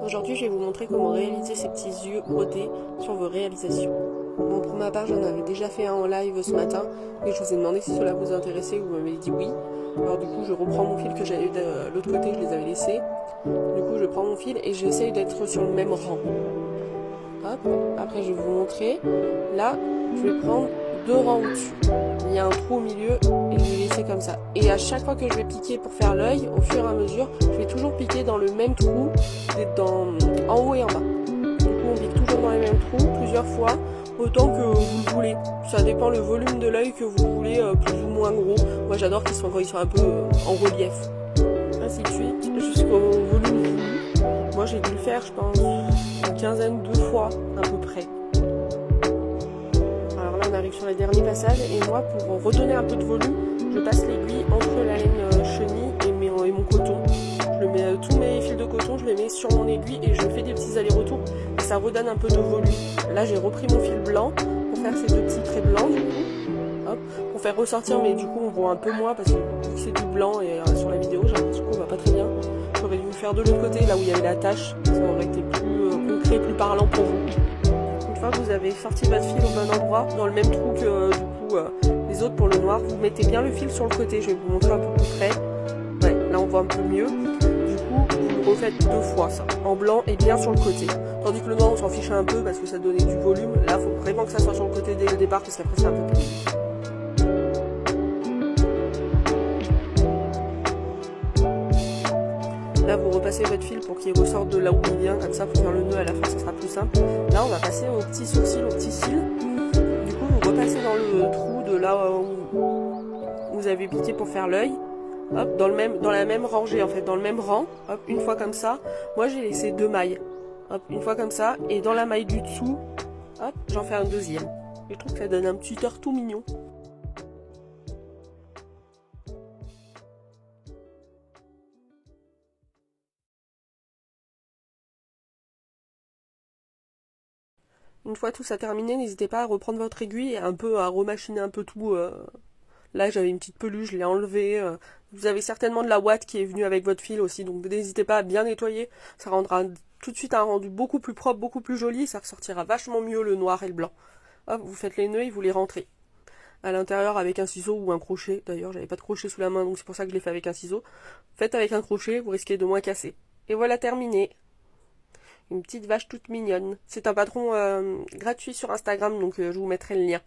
Aujourd'hui, je vais vous montrer comment réaliser ces petits yeux brodés sur vos réalisations. Bon, pour ma part, j'en avais déjà fait un en live ce matin et je vous ai demandé si cela vous intéressait, vous m'avez dit oui. Alors du coup, je reprends mon fil que j'avais de l'autre côté, je les avais laissés. Du coup, je prends mon fil et j'essaye d'être sur le même rang. Hop, après je vais vous montrer. Là, je vais prendre 2 rangs au-dessus. Il y a un trou au milieu et je vais laisser comme ça. Et à chaque fois que je vais piquer pour faire l'œil, au fur et à mesure, je vais toujours piquer dans le même trou, en haut et en bas. Du coup, on pique toujours dans les mêmes trous, plusieurs fois, autant que vous le voulez. Ça dépend le volume de l'œil que vous voulez, plus ou moins gros. Moi, j'adore qu'ils soient quand ils sont un peu en relief. Ainsi de suite, jusqu'au volume voulu. Moi, j'ai dû le faire, je pense, une quinzaine de fois, à peu près. Alors là, on arrive sur les derniers passages, et moi, pour redonner un peu de volume, je passe l'aiguille entre la laine chenille et mon coton. Je mets tous mes fils de coton, je les mets sur mon aiguille et je fais des petits allers-retours, et ça redonne un peu de volume. Là, j'ai repris mon fil blanc pour faire ces deux petits traits blancs, du coup. Hop, pour faire ressortir, mais du coup, on voit un peu moins, parce que c'est du blanc, et sur la vidéo, j'ai l'impression qu'on voit pas très bien. J'aurais dû faire de l'autre côté, là où il y avait la tache, ça aurait été plus concret, plus parlant pour vous. Une fois que vous avez sorti votre fil au bon endroit, dans le même trou que les autres pour le noir, vous mettez bien le fil sur le côté. Je vais vous montrer un peu plus près. Ouais, là on voit un peu mieux. Du coup, vous le refaites 2 fois ça, en blanc et bien sur le côté. Tandis que le noir, on s'en fiche un peu parce que ça donnait du volume. Là, il faut vraiment que ça soit sur le côté dès le départ parce qu'après c'est un peu plus. Là, vous repassez votre fil pour qu'il ressorte de là où il vient, comme ça, pour faire le nœud à la fin, ça sera plus simple. Là, on va passer au petit sourcil, au petit cil. Du coup, vous repassez dans le trou de là où vous avez piqué pour faire l'œil. Hop, dans la même rangée, en fait, dans le même rang. Hop, une fois comme ça. Moi, j'ai laissé 2 mailles. Hop, une fois comme ça. Et dans la maille du dessous, hop, j'en fais un deuxième. Et je trouve que ça donne un petit air tout mignon. Une fois tout ça terminé, n'hésitez pas à reprendre votre aiguille et un peu à remachiner un peu tout. Là, j'avais une petite peluche, je l'ai enlevée. Vous avez certainement de la ouate qui est venue avec votre fil aussi, donc n'hésitez pas à bien nettoyer. Ça rendra tout de suite un rendu beaucoup plus propre, beaucoup plus joli. Ça ressortira vachement mieux le noir et le blanc. Hop, vous faites les nœuds et vous les rentrez à l'intérieur avec un ciseau ou un crochet. D'ailleurs, j'avais pas de crochet sous la main, donc c'est pour ça que je l'ai fait avec un ciseau. Faites avec un crochet, vous risquez de moins casser. Et voilà terminé. Une petite vache toute mignonne. C'est un patron gratuit sur Instagram, donc je vous mettrai le lien.